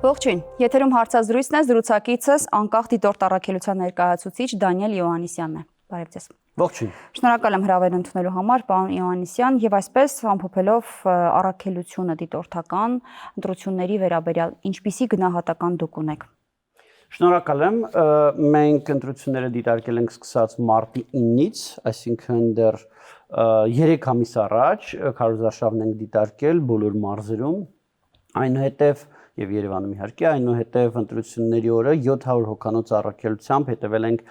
Ողջույն, եթերում հարցազրույցն է, զրուցակիցս անկախ դիտորդ առաքելության ներկայացուցիչ Դանիել Յոհաննիսյանն է։ Բարև ձեզ։ Ողջույն։ Շնորհակալ եմ հրավերն ընդունելու համար, պարոն Յոհաննիսյան, եւ այսպես ամփոփելով առաքելությունը դիտորդական ընտրությունների վերաբերյալ ինչպիսի գնահատական դուք ունեք։ Շնորհակալ եմ, մենք ընտրությունները դիտարկել ենք սկսած մարտի 9-ից, այսինքն դեռ 3 ամիս առաջ քարոզարշավն ենք դիտարկել բոլոր մարզերում, այնուհետև եւ Երևանում իհարկե, այնուհետև ընտրությունների օրը 700 հոգանոց առաքելությամբ հետևել ենք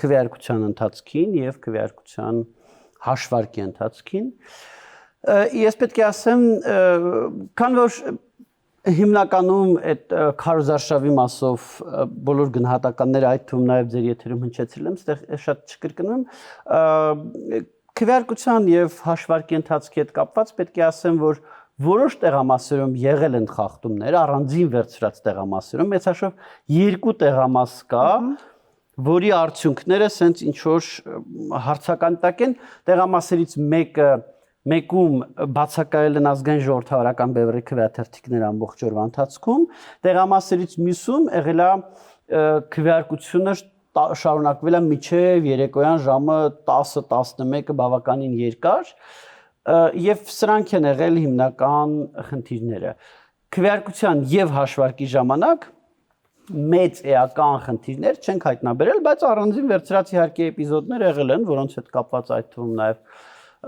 քվեարկության ընթացքին եւ քվեարկության հաշվարկի ընթացքին։ Ես պետք է ասեմ, քան որ հիմնականում այդ քարոզարշավի մասով բոլոր գնահատականները այդ թվում նաեւ ձեր եթերում հնչեցրել եմ, այստեղ շատ չկրկնեմ, քվեարկության եւ հաշվարկի ընթացքի հետ կապված պետք է ասեմ, որ որոշ տեղամասերում եղել են խախտումներ, առանձին վերցրած տեղամասերում, մեծ հաշվով 2 տեղամաս կա, որի արդյունքները սենց ինչ որ հարցական տակ են, տեղամասերից մեկում բացակայել են ազգային ժողովրդավարական բևեռի քվեաթերթիկներ ամբողջ օրվա ընթացքում, տեղամասերից մյուսում եղել է քվեարկությունը շարունակվել է մինչև երեկոյան ժամը 10-11 բավականին երկար, եւ սրանք են եղել հիմնական խնդիրները։ Քվեարկության եւ հաշվարկի ժամանակ մեծ էական խնդիրներ չենք հայտնաբերել, բայց առանձին վերցրած իհարկե էպիզոդներ եղել են, որոնց հետ կապված այդ թվում նաեւ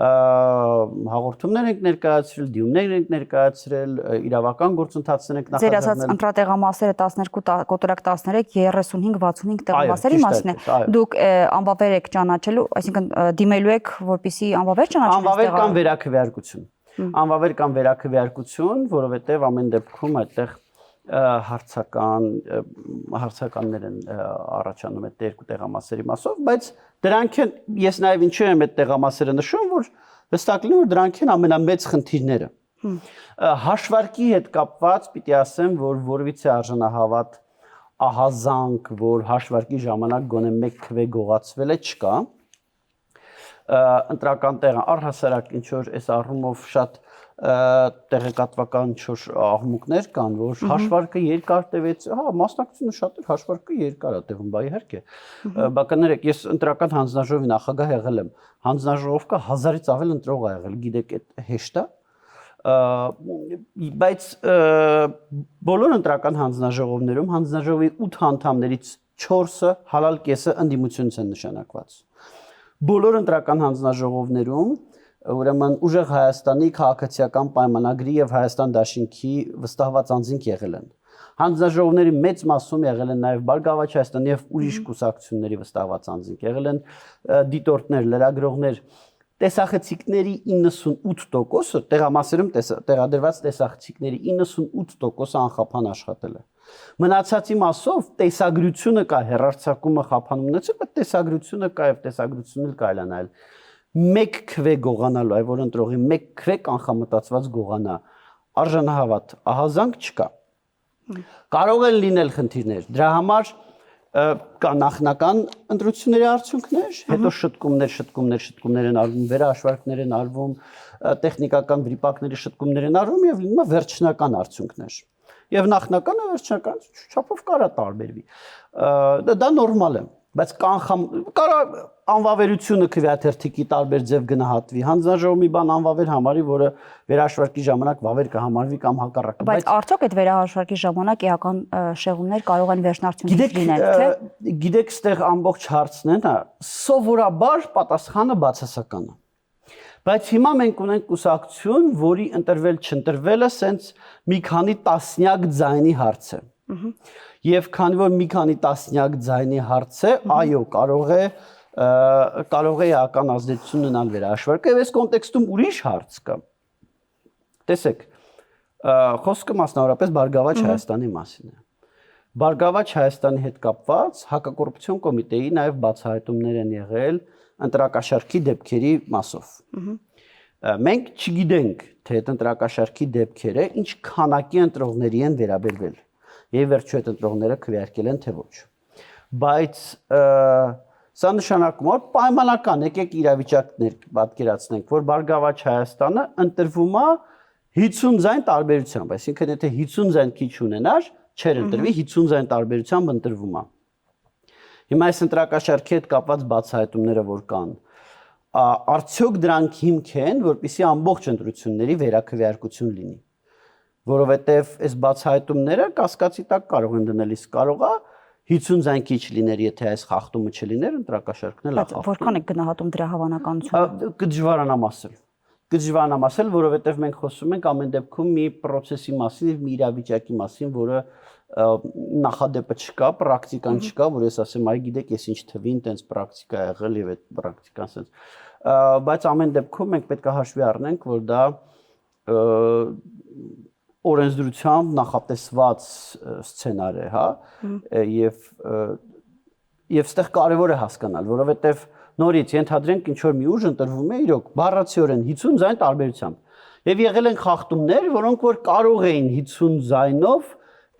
հաղորդումներ ենք ներկայացրել, դիմումներ ենք ներկայացրել, իրավական գործընթացներ ենք նախաձեռնել։ Ձեր ասած ընտրատեղամասերը 12 կոտորակ 13 35-65 տեղամասերի մասն է։ Դուք անվավեր եք ճանաչելու, այսինքն դիմելու եք, որպեսզի անվավեր ճանաչվի։ Անվավեր կամ վերաքվեարկություն։ Անվավեր կամ վերաքվեարկություն, որովհետև ամեն դեպքում այդտեղ հարցականներ են առաջանում այդ երկու տեղամասերի մասով, բայց դրանք են, ես նաև ինչու եմ այդ տեղամասերը նշում, որ հստակ լինի, որ դրանք են ամենամեծ խնդիրները։ Հաշվարկի հետ կապված պիտի ասեմ, որ որևիցե արժանահավատ ահազանգ, որ հաշվարկի ժամանակ գոնե մեկ քվե գողացվել է, չկա։ Ընտրական տեղը առհասարակ ինչ որ այս առումով շատ տեղեկատվական ինչ-որ աղմուկներ կան, որ հաշվարկը երկար տևեց, մասնակցությունը շատ էր, հաշվարկը երկար է տևում, բա իհարկե։ Բականերեք, ես ընտրական հանձնաժողովի նախագահ եղել եմ, հանձնաժողով կա 1000-ից ավել ընտրող ա եղել, գիտեք այդ հեշտ է, բայց բոլոր ընտրական հանձնաժողովներում հանձնաժողովի 8 անդամներից 4-ը հալալ կեսը ընդդիմությունից են նշանակված։ Բոլոր ընտրական հանձնաժողովներում ուրեմն ուժեղ Հայաստանի քաղաքացիական պայմանագրի եւ Հայաստան դաշինքի վստահված անձինք եղել են։ Հանձնաժողովների մեծ մասում եղել են նաեւ Բարգավաճ Հայաստանի եւ ուրիշ կուսակցությունների վստահված անձինք եղել են դիտորդներ, լրագրողներ, տեսախցիկների 98%-ը տեղամասերում տեղադրված տեսախցիկների 98%-ը անխափան աշխատել է։ Մնացածի մասով տեսագրությունը կա, հեռարձակումը խափան ունեցել, բայց տեսագրությունը կա եւ տեսագրությունն էլ կարելի է նայել։ Մեկ քվե գողանալու, այ որ ընտրողի մեկ քվե կանխամտածված գողանա, արժանահավատ ահազանգ չկա։ Կարող են լինել խնդիրներ, դրա համար կա նախնական ընտրությունների արդյունքներ, հետո շտկումներ են արվում, վերահաշվարկներ են արվում, տեխնիկական վրիպակների շտկումներ են արվում եւ լինում է վերջնական արդյունքներ։ Եվ նախնականը վերջնական չափով կարա տարբերվի։ Դա նորմալ է, բայց կարող անվավերությունը քվեաթերթիկի տարբեր ձև գնահատվի, հանձնաժողովի բան անվավեր համարի, որը վերահաշվարկի ժամանակ վավեր կհամարվի կամ հակառակը։ Բայց արդյոք այդ վերահաշվարկի ժամանակ էական շեղումներ կարող են վերջնարդյունից լինել, թե։ Գիտեք, ստեղ ամբողջ հարցն է, սովորաբար պատասխանը բացասական է։ Բայց հիմա մենք ունենք կուսակցություն, որի ընտրվել-չընտրվելը սենց մի քանի տասնյակ ձայնի հարց է։ Եվ քանի որ մի քանի տասնյակ ձայնի հարց է, այո, կարող է էական ազդեցություն ունենալ վերահաշվարկը, եւ այս կոնտեքստում ուրիշ հարց կա։ Տեսեք, խոսքը մասնավորապես Բարգավաճ Հայաստանի մասին է։ Բարգավաճ Հայաստանի հետ կապված հակակոռուպցիոն կոմիտեի նաեւ բացահայտումներ են եղել ընտրակաշարքի դեպքերի մասով։ Մենք չգիտենք, թե այդ ընտրակաշարքի դեպքերը ինչ քանակի ընտրողների են վերաբերվել։ Եվ վերջո այդ ընտրողները քվեարկել են թե ոչ։ Բայց սա նշանակում է պայմանական, եկեք իրավիճակներ պատկերացնենք, որ Բարգավաճ Հայաստանը ընտրվում է 50 ձայն տարբերությամբ, այսինքն եթե 50 ձայն քիչ ունենար, չեր ընտրվի, 50% տարբերությամբ ընտրվում է։ Հիմա այս ընտրակաշարքի հետ կապված բացահայտումները որ կան, արդյոք դրանք հիմք են, որպեսզի ամբողջ ընտրությունների վերաքվեարկություն լինի, որովհետև այս բացահայտումները կասկածի տակ կարող են դնել, իսկ կարող է 50% քիչ լիներ, եթե այս խախտումը չլիներ, ընտրակաշարքն էլ է խախտում։ Որքան է գնահատում դրա հավանականությունը։ Կդժվարանամ ասել, որովհետև մենք խոսում ենք ամեն դեպքում մի process-ի մասին եւ մի իրավիճակի մասին, որը նախադեպը չկա, պրակտիկան չկա, որ ես ասեմ, այ գիտեք, ես ինչ թվին տենց պրակտիկա եղել եւ այդ պրակտիկան sense, բայց ամեն դեպքում մենք պետք է հաշվի առնենք, որ դա օրենսդրությամբ նախատեսված սցենար է, հա, եւ այստեղ կարեւոր է հասկանալ, որովհետեւ նորից ենթադրենք ինչ որ մի ուժ ընտրվում է իրոք բառացիորեն 50% տարբերությամբ եւ եղել են խախտումներ, որոնք որ կարող էին 50%-ով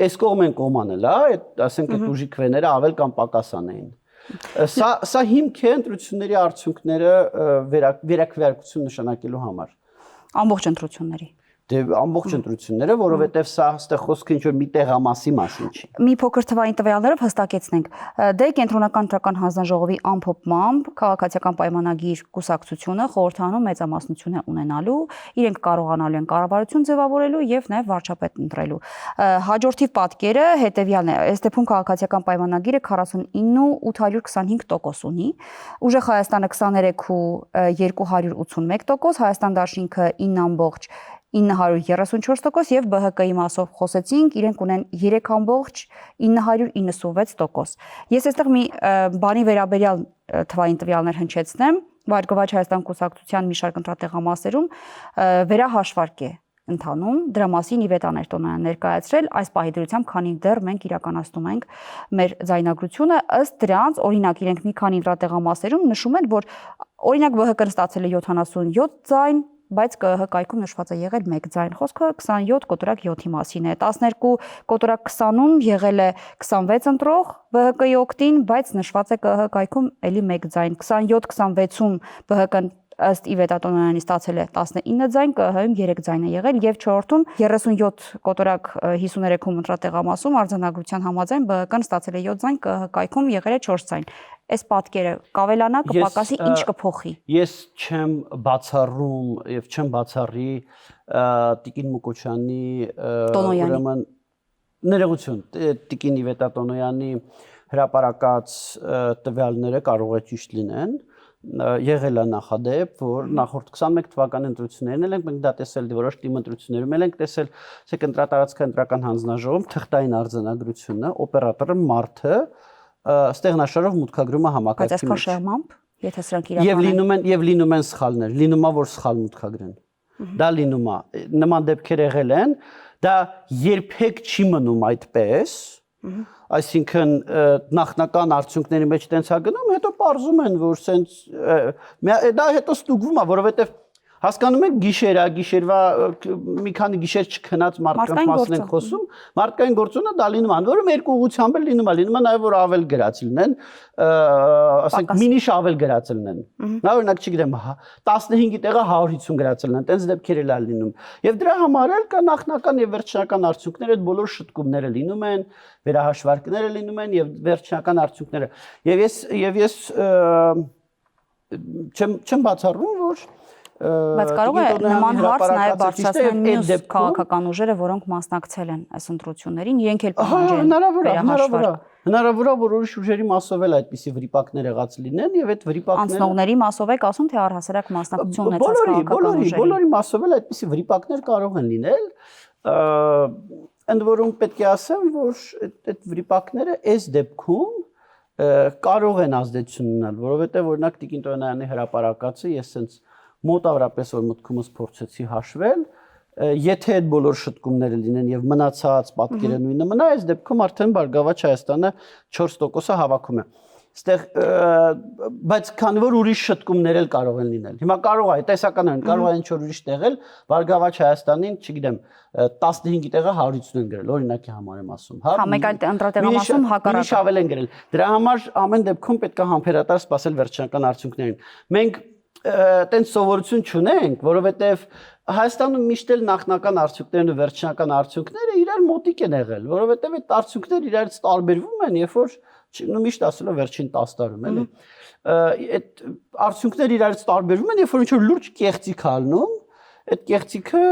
այս կողմ են կողմանել, հա, այդ ասենք այդ ուժի քվեները ավել կամ պակասան էին։ Սա հիմք է ընտրությունների արդյունքները վերաքվեարկություն նշանակելու համար։ Ամբողջ ընտրությունների։ Դե ամբողջ ընտրությունները, որովհետև սա այստեղ խոսքը ինչ որ մի տեղամասի մասին չի։ Մի փոքր թվային տվյալներով հստակեցնենք։ Դե կենտրոնական ընտրական հանձնաժողովի ամփոփմամբ քաղաքացիական պայմանագիր կուսակցությունը խորհրդանում մեծամասնություն է ունենալու, իրենք կարողանալու են կառավարություն ձևավորելու եւ նաեւ վարչապետ ընտրելու։ Հաջորդիվ պատկերը հետեւյալն է։ Այս դեպքում քաղաքացիական պայմանագիրը 49.825% ունի։ Ուժեղ Հայաստանը 23.281%, Հայաստան Դաշինքը 9.934% եւ ԲՀԿ-ի մասով խոսեցինք, իրենք ունեն 3.996%։ Ես այստեղ մի բանի վերաբերյալ թվային տվյալներ հնչեցնեմ, Բարգավաճ Հայաստան կուսակցության մի շարք ընտրատեղամասերում վերահաշվարկ է ընթանում, դրա մասին Իվետ Աներտոնյանն ներկայացրել, այս պահի դրությամբ, քանի դեռ մենք իրականացնում ենք մեր ձայնագրությունը, ըստ դրանց, օրինակ իրենք մի քանի ընտրատեղամասերում նշում են, որ օրինակ ԲՀԿ-ն ստացել է 77 ձայն, բայց ԿԸՀ կայքում նշված է եղել 1 ձայն, խոսքը 27/7-ի մասին է, 12/20-ում եղել է 26 ընտրող ԲՀԿ-ի օգտին, բայց նշված է ԿԸՀ կայքում էլի 1 ձայն, 27/26-ում ԲՀԿ-ն ըստ Իվետ Աներտոնյանի ստացել է 19 ձայն, ԿԸՀ-ում 3 ձայն է եղել եւ 4-ում 37/53-ում ընտրատեղամասում արձանագրության համաձայն ԲՀԿ-ն ստացել է 7 ձայն, ԿԸՀ կայքում եղել է 4 ձայն։ Այս պատկերը կավելանա, կպակասի, ինչ կփոխի։ Ես չեմ բացառում եւ չեմ բացառի Տիկին Մուկուչյանի ուրեմն ներողություն, Տիկին Իվետ Աներտոնյանի հրապարակած տվյալները կարող է ճիշտ լինեն։ Եղել է նախադեպ, որ նախորդ 21 թվականի ընտրություններն էլ ենք մենք դա տեսել, որոշ թիմ ընտրություններում էլ ենք տեսել, ասեք ընտրատարածքային ընտրական հանձնաժողովում թղթային արձանագրությունը, օպերատորը մարդը ստեղնաշարով մուտքագրում է համակարգի մեջ։ Բայց այս շեղմամբ, եթե սրանք իրական են։ Եվ լինում են սխալներ, լինում է որ սխալ մուտքագրեն։ Դա լինում է։ Նման դեպքեր եղել են, դա երբեք չի մնում այդպես։ Այսինքն նախնական արդյունքների մեջ տենց է գնում, հետո պարզում են, որ սենց դա հետո ստուգվում է, որովհետև հասկանում եք գիշերվա մի քանի գիշեր չքնած մարդկանց մասին ենք խոսում, մարդկային գործոնը դա լինում է, որում երկու ուղղությամբ էլ լինում է նաև որ ավել գրած լինեն, ասենք մինիշ ավել գրած լինեն։ Նա օրինակ չգիտեմ 15-ի տեղը 150 գրած լինեն, տենց դեպքեր էլ է լինում։ Եվ դրա համար էլ կա նախնական եւ վերջնական արդյունքներ, այդ բոլոր շտկումները լինում են, վերահաշվարկները լինում են եւ վերջնական արդյունքները։ Եվ ես չեմ բացառում, որ բայց կարող է նման հարց նաև բարձրացնել մյուս քաղաքական ուժերը, որոնք մասնակցել են այս ընտրություններին, իրենք էլ պահանջեն վերահաշվարկ։ Հնարավոր է, որ ուրիշ ուժերի մասով էլ այդպիսի վրիպակներ եղած լինեն եւ այդ վրիպակները անցնողների մասով եք ասում, թե առհասարակ մասնակցություն ունեցած քաղաքական ուժերի։ Բոլորի մասով էլ այդպիսի վրիպակներ կարող են լինել։ Ընդ որում պետք է ասեմ, որ այդ վրիպակները այս դեպքում կարող են ազդեցություն ունենալ, որովհետեւ օրինակ Տիկին Տոնյանի հրապարակածը ես sense մոտավորապես որ մտքումս փորձեցի հաշվել, եթե այդ բոլոր շտկումները լինեն եւ մնացած պատկերը նույնը մնա, այս դեպքում արդեն Բարգավաճ Հայաստանը 4%-ը հավաքում է։ Այստեղ բայց քանի որ ուրիշ շտկումներ էլ կարող են լինել։ Հիմա կարող է տեսականորեն կարող է ինչ-որ ուրիշ տեղել Բարգավաճ Հայաստանին, չգիտեմ, 15-ի տեղը 150 են գրել, օրինակի համար եմ ասում, հա։ Հա, մեկ այլ ընտրատեղամասում հակառակը։ Ուրիշ ավել են գրել։ Դրա համար ամեն դեպքում պետք է համբերատար սպասել վերջնական արդյունքներին։ Մենք տենց սովորություն չունենք, որովհետև Հայաստանում միշտ էլ նախնական արդյունքներն ու վերջնական արդյունքները իրար մոտիկ են եղել, որովհետև այդ արդյունքները իրարից տարբերվում են, երբ որ միշտ ասելով վերջին 10 տարում, էլի։ Այդ արդյունքները իրարից տարբերվում են, երբ որ ինչ-որ լուրջ կեղծիք ալնում, այդ կեղծիքը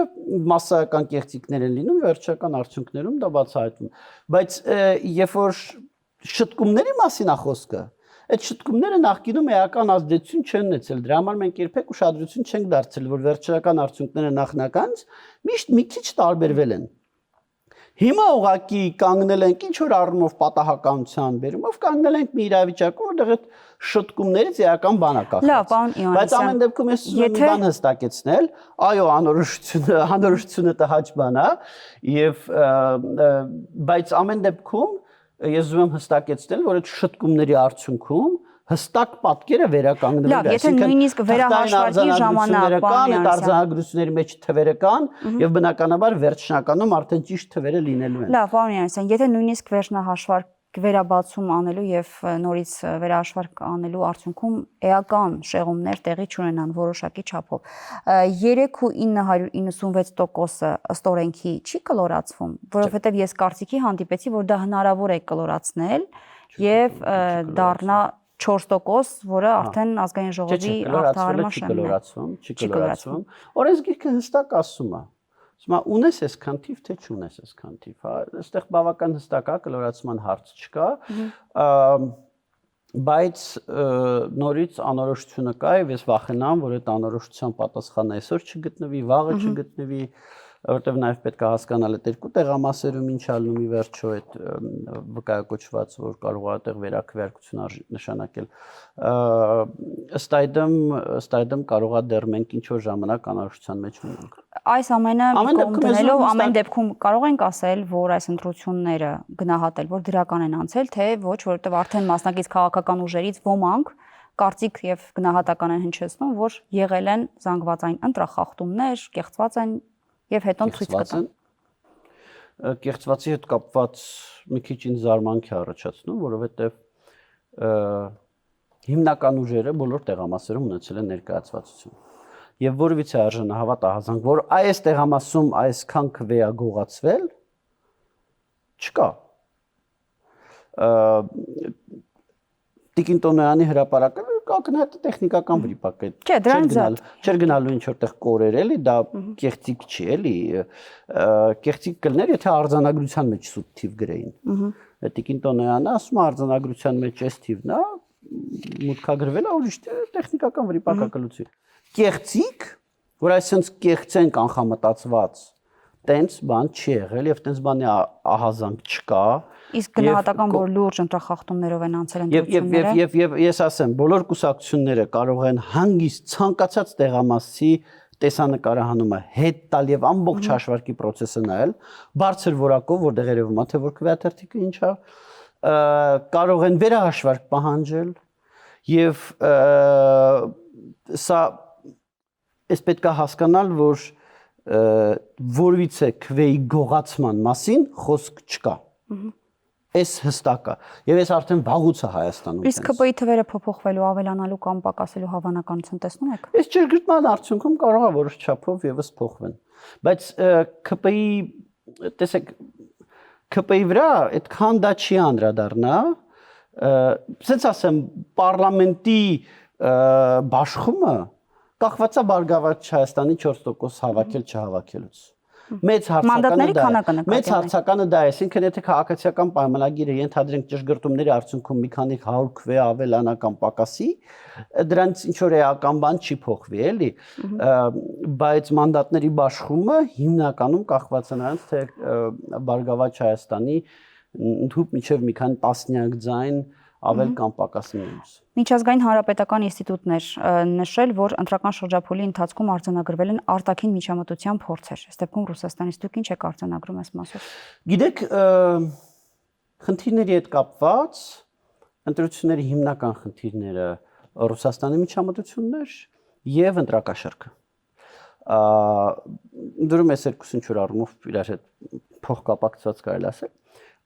մասսայական կեղծիքներ են լինում, վերջնական արդյունքներում դա բացահայտվում։ Բայց երբ որ շտկումների մասին է խոսքը, այդ շտկումները նախկինում էական ազդեցություն չեն ունեցել։ Դրա համար մենք երբեք ուշադրություն չենք դարձրել, որ վերջնական արդյունքները նախնականից միշտ մի քիչ տարբերվել են։ Հիմա ուղղակի կանգնել ենք ինչ որ առումով պատահականության բերումով, կանգնել ենք մի իրավիճակում, որտեղ այդ շտկումներից էական բան է կախված։ Լավ, պարոն Իոնիսյան։ Բայց ամեն դեպքում ես ուզում եմ մի բան հստակեցնել, այո, անորոշությունը տհաճ բան է, եւ բայց ամեն դեպքում ես ուզում եմ հստակեցնել, որ այդ շտկումների արդյունքում հստակ պատկերը վերականգնվել է։ Լավ, եթե նույնիսկ վերահաշվարկի ժամանակ կան, այդ արձանագրությունների մեջ թվերը կան եւ բնականաբար վերջնականում արդեն ճիշտ թվերը լինելու են։ Լավ, պարոն Իոնիսյան, եթե նույնիսկ վերջնահաշվարկ վերաբացում անելու եւ նորից վերահաշվարկ անելու արդյունքում էական շեղումներ տեղի չունենան որոշակի չափով 3.996%-ը ըստ օրենքի չի կլորացվում, որովհետեւ ես կարծիքի հանդիպեցի, որ դա հնարավոր է կլորացնել եւ դառնա 4%, որը արդեն ազգային ժողովի արտահարման շեմն է։ Չի կլորացվում։ Օրենսգիրքը հստակ ասում է։ Հիմա ունես այսքան թիվ, թե չունես այսքան թիվ, հա, այստեղ բավական հստակ է, կլորացման հարց չկա, բայց նորից անորոշությունը կա եւ ես վախենամ, որ այդ անորոշության պատասխանը այսօր չգտնվի, վաղը չգտնվի, որտեղ նաև պետք է հասկանալ այդ երկու տեղամասերում ինչ ալնում ի վերջո այդ վկայակոչված, որ կարող է այդտեղ վերակվեարկություն նշանակել։ Ըստ այդմ կարող է դեռ մենք ինչ որ ժամանակ անորոշության մեջ մնանք։ Այս ամենը կողմնելով ամեն դեպքում կարող ենք ասել, որ այս ընտրությունները գնահատել, որ դրական են անցել, թե ոչ, որովհետև արդեն մասնակից քաղաքական ուժերից ոմանք կարծիք եւ գնահատական են հնչեցնում, որ եղել են զանգվածային ընտրախախտումներ, կեղծված են եւ հետո ցույց կտան։ Կեղծվածի հետ կապված մի քիչ ինձ զարմանք է առաջացնում, որովհետեւ հիմնական ուժերը բոլոր տեղամասերում ունեցել են ներկայացվածություն։ Եվ որևիցե արժանահավատ ահազանգ, որ այս տեղամասում այսքան քվե է գողացվել, չկա։ Տիկին Տոնոյանի հրապարակը ակնհայտ տեխնիկական վրիպակ է։ Չէ, դրանից չէր գնալու ինչ որտեղ կորեր էլի, դա կեղծիք չի էլի։ Կեղծիք կլներ, եթե արձանագրության մեջ սուտ թիվ գրեին։ Տիկին Տոնոյանը ասում է արձանագրության մեջ էս թիվն է, մուտքագրվել է ուրիշ տեխնիկական վրիպակակլություն։ Կեղծիք, որ այսինքն կեղծեն կանխամտածված, տենց բան չի եղել եւ տենց բանի ահազանգ չկա։ Իսկ գնահատական որ լուրջ ընտրախախտումներով են անցել ընտրությունները։ Եվ ես ասեմ, բոլոր կուսակցությունները կարող են հանգիստ ցանկացած տեղամասի տեսանկարահանումը հետ տալ եւ ամբողջ հաշվարկի process-ը նայել, բարձր որակով, որտեղ երևում է թե որ քվեաթերթիկը ինչ է, կարող են վերահաշվարկ պահանջել եւ սա ես պետք է հասկանալ, որ որևիցե քվեի գողացման մասին խոսք չկա։ Այս հստակ է։ Եվ ես արդեն վաղուց է Հայաստանում։ Իսկ ԿՊ-ի թվերը փոփոխվելու, ավելանալու կամ պակասելու հավանականություն տեսնում եք։ Այս ճշգրտման արդյունքում կարող է որոշ չափով եւս փոխվեն։ Բայց ԿՊ-ի, տեսեք, ԿՊ-ի վրա այդքան դա չի անդրադառնա։ Ասենց ասեմ, պարլամենտի բաշխումը կախված է Բարգավաճ Հայաստանի 4% հավաքել չհավաքելուց։ Մեծ հարցականը դա է, այսինքն եթե քաղաքացիական պայմանագիրը ենթադրենք ճշգրտումների արդյունքում մի քանի 100 քվե ավելանա կամ պակասի, դրանից ինչ որ էական բան չի փոխվի, էլի, բայց մանդատների բաշխումը հիմնականում կախված է նրանց, թե Բարգավաճ Հայաստանի ընդհուպ միջև մի քանի տասնյակ ձայն ավել կամ պակասնելուց։ Միջազգային հանրապետական ինստիտուտներ նշել, որ ընտրական շրջափուլի ընթացքում արձանագրվել են արտաքին միջամտության փորձեր։ Այս դեպքում Ռուսաստանից դուք ինչ եք արձանագրում այս մասով։ Գիտեք, խնդիրների հետ կապված ընտրությունների հիմնական խնդիրները Ռուսաստանի միջամտություններ եւ ընտրակաշառքը։ Դրում էս երկուսին ինչ որ առումով իրար հետ փոխկապակցված կարելի ասել։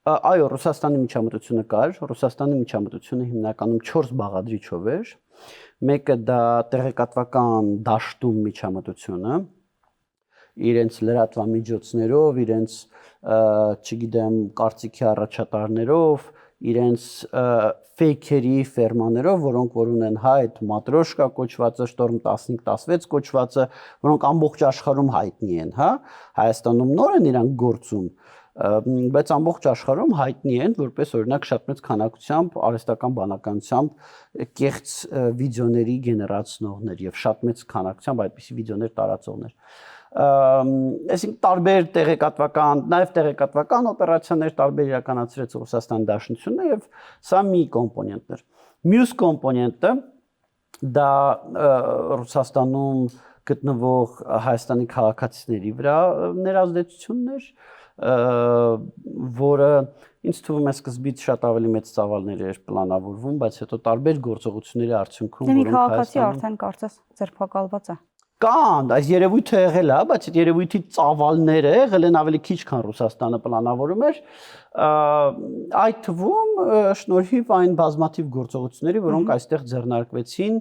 Այո, Ռուսաստանի միջամտությունը կար, Ռուսաստանի միջամտությունը հիմնականում 4 բաղադրիչով էր։ Մեկը դա տեղեկատվական դաշտում միջամտությունը, իրենց լրատվամիջոցներով, իրենց չգիտեմ, կարծիքի առաջատարներով, իրենց ֆեյքերի ֆերմաներով, որոնք որ ունեն հայտ Matryoshka կոչվածը, Storm 15-16 կոչվածը, որոնք ամբողջ աշխարհում հայտնի են, հա, Հայաստանում նոր են իրանք գործում, բայց ամբողջ աշխարհում հայտնի են, որպես օրինակ շատ մեծ քանակությամբ արհեստական բանականությամբ կեղծ վիդեոների գեներացնողներ եւ շատ մեծ քանակությամբ այդպիսի վիդեոներ տարածողներ։ Այսինքն տարբեր տեղեկատվական, նաև տեղեկատվական օպերացիաներ տարբեր իրականացրեց Ռուսաստանի Դաշնությունը եւ սա մի կոմպոնենտ էր։ Մյուս կոմպոնենտը դա Ռուսաստանում գտնվող Հայաստանի քաղաքացիների վրա ներազդեցություններ, որը ինձ թվում է սկզբից շատ ավելի մեծ ծավալներ էր պլանավորվում, բայց հետո տարբեր գործողությունների արդյունքում որոնք քաղաքացի արդեն կարծես ձերբակալված է։ Կան, այս երևույթը եղել է, բայց այդ երևույթի ծավալները եղել են ավելի քիչ, քան Ռուսաստանը պլանավորում էր, այդ թվում շնորհիվ այն բազմաթիվ գործողությունների, որոնք այստեղ ձեռնարկվեցին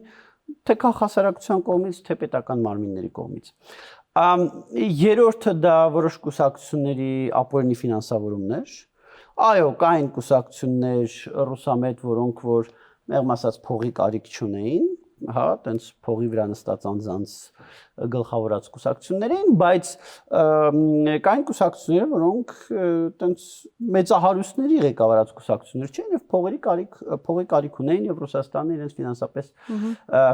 թե քաղաքասարակության կողմից, թե պետական մարմինների կողմից։ Երրորդը դա որոշ կուսակցությունների ապօրինի ֆինանսավորումներ։ Այո, կային կուսակցություններ ռուսամետ, որոնք որ մեղմ ասած փողի կարիք չունեին, հա, տենց փողի վրա նստած անձանց գլխավորած կուսակցություններ էին, բայց կային կուսակցություններ, որոնք տենց մեծահարուստների ղեկավարած կուսակցություններ չէին եւ փողի կարիք ունեին եւ Ռուսաստանը իրենց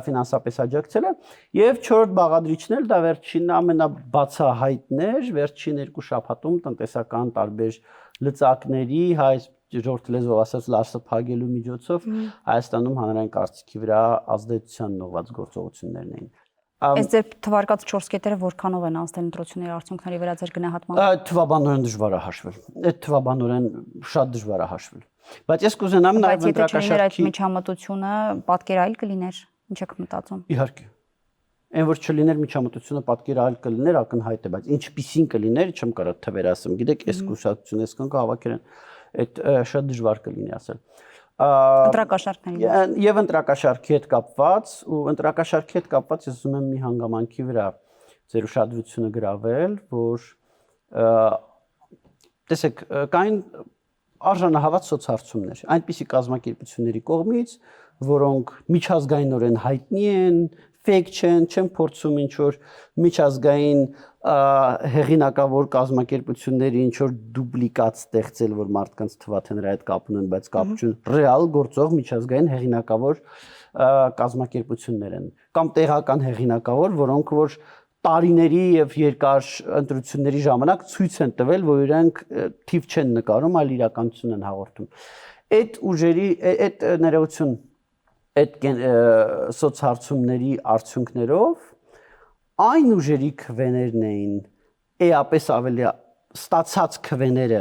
ֆինանսապես աջակցել է եւ չորրորդ բաղադրիչն էլ դա վերջին ամենաբացահայտն էր վերջին երկու շաբաթում տնտեսական տարբեր լծակների ժողովրդ լեզվով ասած լարսը փակելու միջոցով Հայաստանում հանրային կարծիքի վրա ազդեցության նողված գործողություններն էին։ Այս ձեր թվարկած 4 կետերը որքանով են անցել ընտրությունների արդյունքների վրա ձեր գնահատմամբ։ Թվաբանորեն դժվար է հաշվել։ Այդ թվաբանորեն շատ դժվար է հաշվել։ Բայց ես կուզենամ նաև ընտրակաշարքի միջամտությունը պատկերայել կլիներ, ինչ եք մտածում։ Իհարկե։ Այն որ չլիներ միջամտությունը պատկերայել կլիներ ակնհայտ է, բայց ինչպիսին կլիներ, չեմ կարող թվեր ասեմ։ Գիտեք, այս կուսակցությունը այսքան հավաքել են, այդ շատ դժվար կլինի ասել։ Ընտրակաշարքների եւ ընտրակաշարքի հետ կապված ու ընտրակաշարքի հետ կապված ես ուզում եմ մի հանգամանքի վրա ձեր ուշադրությունը գրավել, որ տեսեք, կային արժանահավատ սոցհարցումներ, այնպիսի կազմակերպությունների կողմից, որոնք միջազգայինորեն հայտնի են, fake չեն փորձում ինչ որ միջազգային հեղինակավոր կազմակերպությունների ինչ որ դուպլիկատ ստեղծել, որ մարդկանց թվա թե նրա հետ կապ ունեն, բայց կապ չունեն, ռեալ գործող միջազգային հեղինակավոր կազմակերպություններ են կամ տեղական հեղինակավոր, որոնք որ տարիների եւ երկար ընտրությունների ժամանակ ցույց են տվել, որ իրենք թիվ չեն նկարում, այլ իրականություն են հաղորդում։ Այդ ուժերի, այդ ներողություն, այդ սոցհարցումների արդյունքներով այն ուժերի քվեներն էին էապես ավելի ստացած քվեները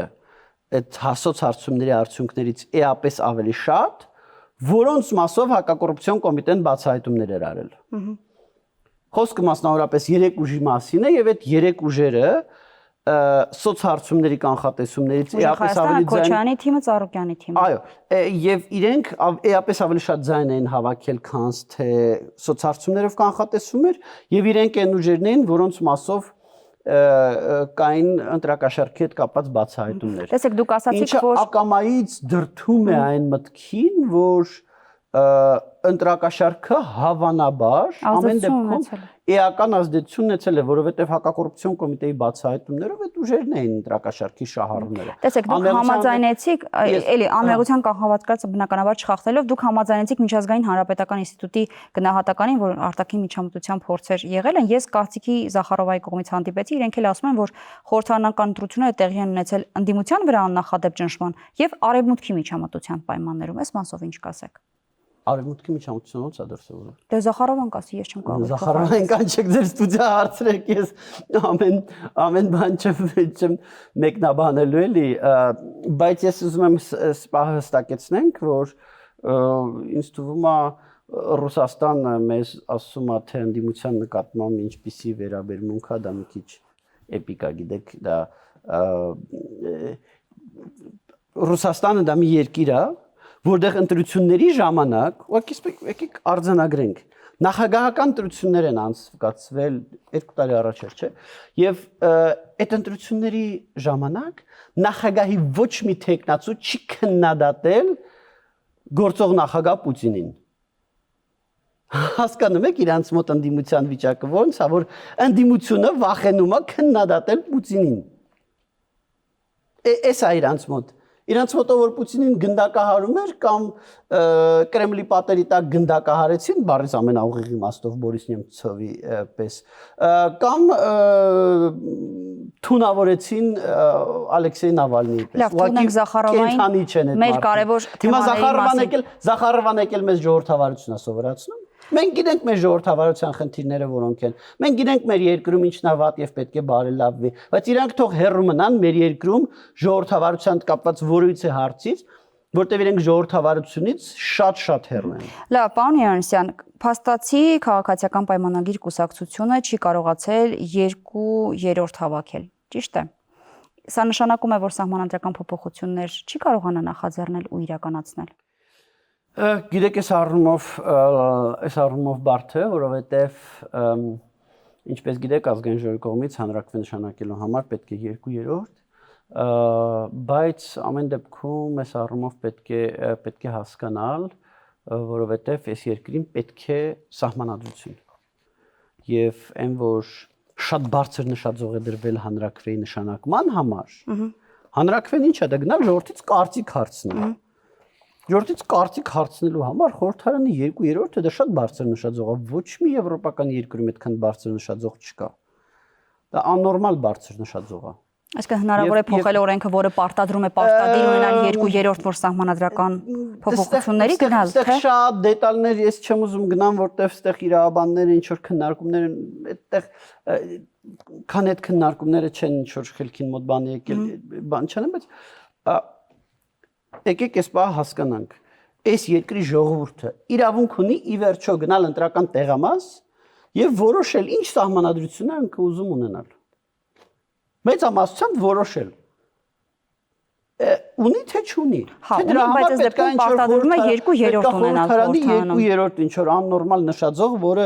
այդ սոցհարցումների արդյունքներից էապես ավելի շատ, որոնց մասով հակակոռուպցիոն կոմիտեն բացահայտումներ էր արել։ Խոսքը մասնավորապես 3 ուժի մասին է եւ այդ 3 ուժերը սոցհարցումների կանխատեսումներից էապես ավելի ձայն Քոչյանի թիմը, Ծառուկյանի թիմը։ Այո, եւ իրենք էապես ավելի շատ ձայն էին հավաքել, քան թե սոցհարցումներով կանխատեսում էր, եւ իրենք այն ուժերն էին, որոնց մասով կային ընտրակաշարքի հետ կապված բացահայտումներ։ Տեսեք, դուք ասացիք, որ Ինչը ակամայից դրթում է այն մտքին, որ ընտրակաշարքը հավանաբար ամեն դեպքում էական ազդեցություն ունեցել է, որովհետև հակակոռուպցիոն կոմիտեի բացահայտումներով այդ ուժերն էին ընտրակաշարքի շահառուները։ Տեսեք, դուք համաձայնեցիք, էլի անմեղության կանխավարկածը բնականաբար չխախտելով, դուք համաձայնեցիք Միջազգային Հանրապետական ինստիտուտի գնահատականին, որ արտաքին միջամտության փորձեր եղել են։ Ես Կարծիքի Զախարովայի կողմից հանդիպեցի, իրենք էլ ասում են, որ խորհրդարանական ընտրությունները տեղի են ունեցել ընդդիմության վրա աննախադեպ ճնշման եւ արևմուտքի միջամտության պայմաններում։ Այս մասով ինչ կասեք։ Արևմուտքի միջամտությունը ո՞նց է դրսևորվում։ Դե Զախարովան կասի, ես չեմ կարող։ Զախարովան կանչեք ձեր ստուդիա հարցրեք, ես ամեն բան չեմ մեկնաբանելու էլի, բայց ես ուզում եմ հստակեցնենք, որ ինձ թվում է Ռուսաստանը մեզ ասում է, թե ընդդիմության նկատմամբ ինչպիսի վերաբերմունք է, դա մի քիչ էպիկ է, գիտեք, դա Ռուսաստանը դա մի երկիր է, որտեղ ընտրությունների ժամանակ, եկեք արձանագրենք, Նախագահական ընտրություններ են անցկացվել 2 տարի առաջ էր, չէ՞։ Եվ այդ ընտրությունների ժամանակ նախագահի ոչ մի տեխնացու չի քննադատել գործող նախագահ Պուտինին։ Հասկանում եք իրանց մոտ ընդդիմության վիճակը ոնց է, որ ընդդիմությունը վախենում է քննադատել Պուտինին։ Էս է իրանց մոտ։ Իրանց մոտ որ Պուտինին գնդակահարում էր կամ Կրեմլի պատերի տակ գնդակահարեցին, բառից ամենաուղիղ իմաստով Բորիս Նեմցովի պես, կամ թունավորեցին Ալեքսեյ Նավալնիի պես։ Լավ, թունենք Զախարովային։ Մեր կարևոր թեմաների Զախարովան եկել մեզ ժողովրդավարություն է սովորացնում։ Մենք գիտենք մեր ժողովրդավարության խնդիրները որոնք են։ Մենք գիտենք մեր երկրում ինչն է վատ եւ պետք է բարելավվի, բայց իրանք թող հեռու մնան մեր երկրում ժողովրդավարության կապված որևիցե հարցից, որտեղ իրենք ժողովրդավարությունից շատ հեռու են։ Լավ, պարոն Երանեսյան, փաստացի քաղաքացիական պայմանագիր կուսակցությունը չի կարողացել 2/3 հավաքել, ճիշտ է։ Սա նշանակում է, որ սահմանադրական փոփոխություններ չի կարողանա նախաձեռնել ու իրականացնել։ Գիտեք, այս առումով բարդ է, որովհետև ինչպես գիտեք, ազգային ժողովի կողմից հանրակրվե նշանակելու համար պետք է 2/3, բայց ամեն դեպքում այս առումով պետք է հասկանալ, որովհետև այս երկրին պետք է սահմանադրություն։ Եվ այն, որ շատ բարձր նշաձող է դրվել հանրակրվեի նշանակման համար, հանրակրվեն ինչ է դա գնալ ժողովրդից կարծիք հարցնել։ Ժողովրդից կարծիք հարցնելու համար խորհրդարանի 2/3-ը դա շատ բարձր նշաձող է, ոչ մի եվրոպական երկրում այդքան բարձր նշաձող չկա։ Դա աննորմալ բարձր նշաձող է։ Այսինքն հնարավոր է փոխել օրենքը, որը պարտադրում է պարտադիր ունենալ 2/3, որ սահմանադրական փոփոխությունների գնալ, թե։ Այստեղ շատ դետալներ ես չեմ ուզում գնամ, որտեղ այստեղ իրավաբանները ինչ որ քննարկումներ են, այդտեղ քան այդ քննարկումները չեն ինչ որ խելքին մոտ բան եկել, բան չանեմ, բայց եկեք այս բանը հասկանանք։ Այս երկրի ժողովուրդը իրավունք ունի ի վերջո գնալ ընտրական տեղամաս եւ որոշել ինչ սահմանադրություն է ինքը ուզում ունենալ։ Մեծամասնությամբ որոշել։ Ունի թե չունի։ Թե դրա համար պետք է պարտադրվում է 2/3 ունենալ խորհրդարանում։ 2/3 ինչ որ աննորմալ նշաձող, որը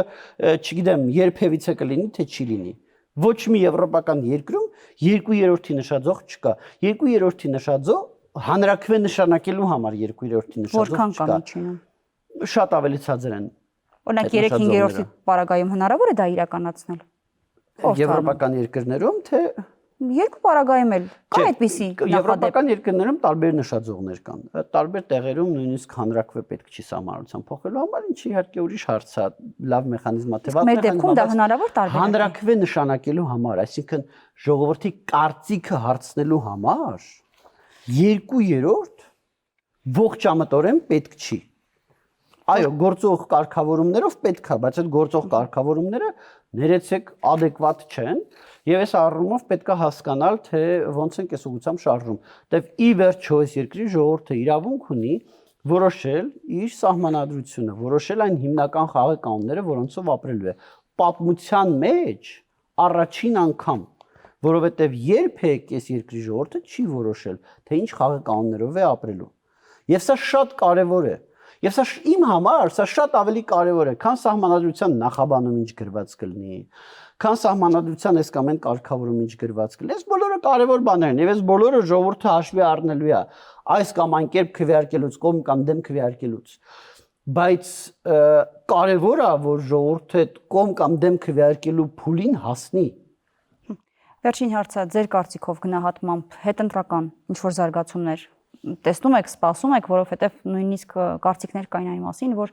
չգիտեմ, երբևիցե կլինի թե չի լինի։ Ոչ մի եվրոպական երկրում 2/3 նշաձող չկա։ 2/3 նշաձող հանրակրվե նշանակելու համար 2/3 նշաձող չկա։ Որքան կա միջինում։ Շատ ավելի ցածր են։ Օրինակ 3/5-ի պարագայում հնարավոր է դա իրականացնել։ Եվրոպական երկրներում թե 2 պարագայում էլ կա այդպիսի նախադեպ։ Եվրոպական երկրներում տարբեր նշաձողներ կան։ Տարբեր տեղերում նույնիսկ հանրակրվե պետք չի սահմանադրության փոխելու համար, ինչի իհարկե ուրիշ հարց է, լավ մեխանիզմ է, թե վատ Մեր դեպքում դա հնարավոր տարբեր է։ Հանրակրվե նշանակելու համար, այսինքն ժողովրդի կարծիքը հարցնելու համար 2/3 ողջամտորեն պետք չի։ Այո, գործող կարգավորումներով պետք է, բայց այդ գործող կարգավորումները ներեցեք adekvat չեն, եւ այս առումով պետք է հասկանալ, թե ոնց են այս ուղղությամբ շարժում։ Դեվ ի վերջո այս երկրի ժողովուրդը իրավունք ունի որոշել իր սահմանադրությունը, որոշել այն հիմնական խաղի կանոնները, որոնցով ապրելու է։ Պատմության մեջ առաջին անգամ, որովհետեւ երբեք այս երկրի ժողովուրդը չի որոշել, թե ինչ խաղի կանոններով է ապրելու։ Եվ սա շատ կարևոր է։ Եվ սա իմ համար սա շատ ավելի կարևոր է, քան սահմանադրության նախաբանում ինչ գրված կլինի, քան սահմանադրության այս կամ այն կարգավորում ինչ գրված կլինի։ Այս բոլորը կարևոր բաներ են, եւ այս բոլորը ժողովուրդը հաշվի առնելու է, այս կամ այն կերպ քվեարկելուց, կողմ կամ դեմ քվեարկելուց։ Բայց կարևոր է, որ ժողովուրդը այդ կողմ կամ դեմ քվեարկելու փուլին հասնի։ Վերջին հարցը ձեր կարծիքով գնահատմամբ հետընտրական ինչ որ զարգացումներ տեսնում եք, սպասում եք, որովհետև նույնիսկ կարծիքներ կային այն մասին, որ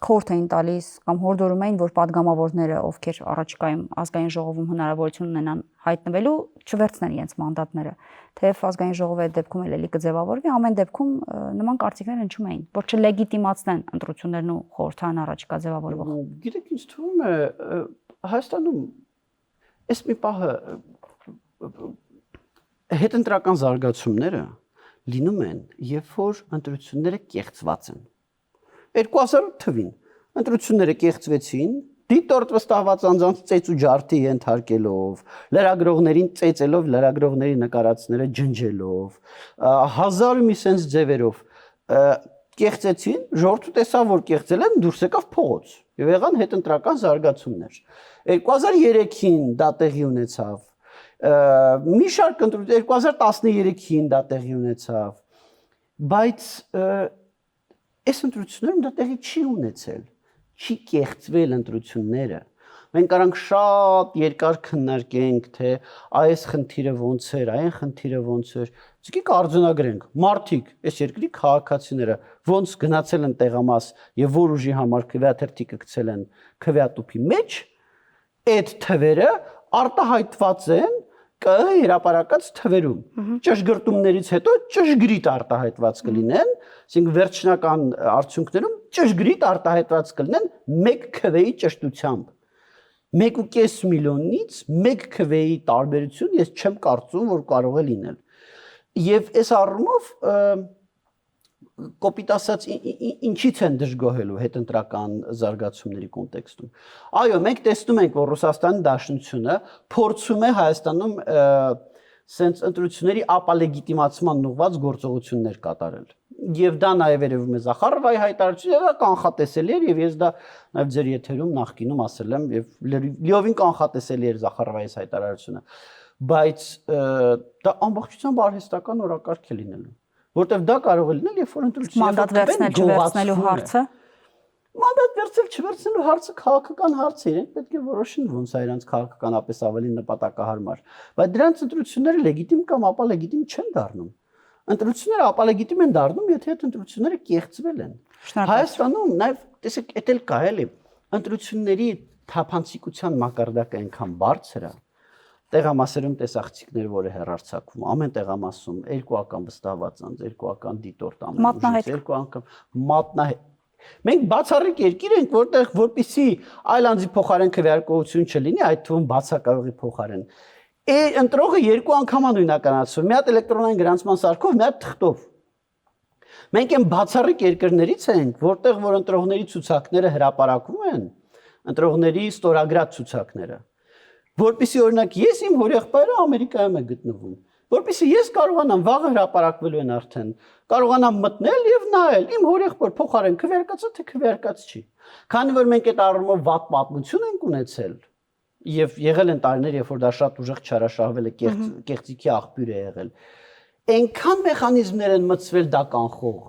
խորհուրդ էին տալիս կամ հորդորում էին, որ падգամավորները, ովքեր առաջիկայում ազգային ժողովում հնարավորություն ունենան հայտնվելու, չվերցնեն իրենց մանդատները, թեև ազգային ժողովը այդ դեպքում էլի կձևավորվի, ամեն դեպքում նման կարծիքներ հնչում էին, որ չլեգիտիմացնեն ընտրություններն ու խորհրդարան առաջիկա ձևավորվող։ Գիտեք, ինձ թվում է Հայաստանում այս մի պահը հետընտրական զարգացումները լինում են, երբ որ ընտրությունները կեղծված են։ 2000 թվին ընտրությունները կեղծվեցին, դիտորդ վստահված անձանց ծեծ ու ջարդի ենթարկելով, լրագրողներին ծեծելով, լրագրողների նկարածները ջնջելով, հազար մի սենց ձևերով կեղծեցին, ժողովուրդը տեսավ, որ կեղծել են, դուրս եկավ փողոց։ եւ եղան հետընտրական զարգացումներ։ 2003-ին դա տեղի ունեցավ։ Մի շարք ընտրություններ 2013-ին դա տեղի ունեցավ։ Բայց այս ընտրություններում դա տեղի չի ունեցել։ Չի կեղծվել ընտրությունները։ Մենք կարանք շատ երկար քննարկենք, թե այս խնդիրը ոնց էր, այն խնդիրը ոնց էր։ Իսկ կարձունագրենք, մարդիկ, այս երկրի քաղաքացիները ոնց գնացել են տեղամաս եւ որ ուժի համար քվեաթերթիկը գցել են քվեատուփի մեջ, այդ թվերը արտահայտված են ԿԸ հրապարակած թվերում։ Ճշգրտումներից հետո ճշգրիտ արտահայտված կլինեն, այսինքն վերջնական արդյունքներում ճշգրիտ արտահայտված կլինեն 1 քվեի ճշտությամբ։ 1.5 միլիոնից 1 քվեի տարբերություն ես չեմ կարծում, որ կարող է լինել։ Եվ այս առումով կոպիտ ասած ինչից են դժգոհելու հետընտրական զարգացումների կոնտեքստում։ Այո, մենք տեսնում ենք, որ Ռուսաստանի Դաշնությունը փորձում է Հայաստանում սենց ընտրությունների ապալեգիտիմացման ուղղված գործողություններ կատարել։ Եվ դա նաև երևում է Զախարովայի հայտարարությունը, դա կանխատեսելի էր եւ ես դա նաև ձեր եթերում նախկինում ասել եմ եւ լիովին կանխատեսելի էր Զախարովայի հայտարարությունը, բայց դա ամբողջությամբ արհեստական օրակարգ է լինելու, որտեվ դա կարող է լինել, երբ որ ընտրությունները մանդատ վերցնել չվերցնելու հարցը։ Մանդատ վերցնել չվերցնելու հարցը քաղաքական հարց է, իրենք պետք է որոշեն ոնց է իրանց քաղաքականապես ավելի նպատակահարմար, բայց դրանց ընտրությունները լեգիտիմ կամ ապալեգիտիմ չեն դառնում։ Ընտրությունները ապալեգիտիմ են դառնում, եթե այդ ընտրությունները կեղծվել են։ Հայաստանում նաև տեսեք, էդ էլ կա էլի, ընտրությունների թափանցիկության մակարդակը այնքան բարձր է, տեղամասերում տեսախցիկներ, որը հեռարձակվում, ամեն տեղամասում 2 անգամ վստահված անձ, 2 անգամ դիտորդ ամեն 2 անգամ մատնահետ։ Մենք բացառիկ երկիր ենք, որտեղ որպեսզի այլ անձի փոխարեն քվեարկողություն չլինի, այդ թվում բացակայողի փոխարեն ընտրողը 2 անգամ նույնականացում, մի հատ էլեկտրոնային գրանցման սարքով, մի հատ թղթով։ Մենք այն բացառիկ երկրներից ենք, որտեղ որ ընտրողների ցուցակները հրապարակվում են, ընտրողների ստորագրած ցուցակները, որպեսզի օրինակ ես իմ հորեղբայրը Ամերիկայում է գտնվում, որպեսզի ես կարողանամ վաղը հրապարակվելու են արդեն, կարողանամ մտնել եւ նայել իմ հորեղբայր փոխարեն քվեարկածը թե քվեարկած չի։ Քանի որ մենք այդ առումով վատ պատմություն ենք ունեցել, եւ եղել են տարիներ, երբ որ դա շատ ուժեղ չարաշահվել է, կեղծիքի աղբյուր է եղել։ Այնքան մեխանիզմներ են մտցվել դա կանխող,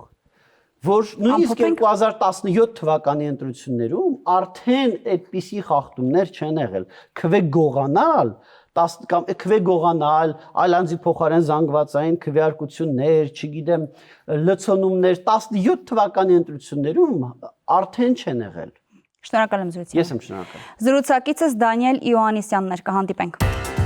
որ նույնիսկ 2017 թվականի ընտրություններում արդեն այդպիսի խախտումներ չեն եղել։ Քվեգողանալ, այլ անձի փոխարեն զանգվածային քվեարկություններ, չգիտեմ, լցոնումներ 17 թվականի ընտրություններում արդեն չեն եղել։ Շնորհակալ եմ զրույցի։ Ես եմ շնորհակալ։ Զրուցակիցս Դանիել Իոաննիսյանն էր, կհանդիպենք։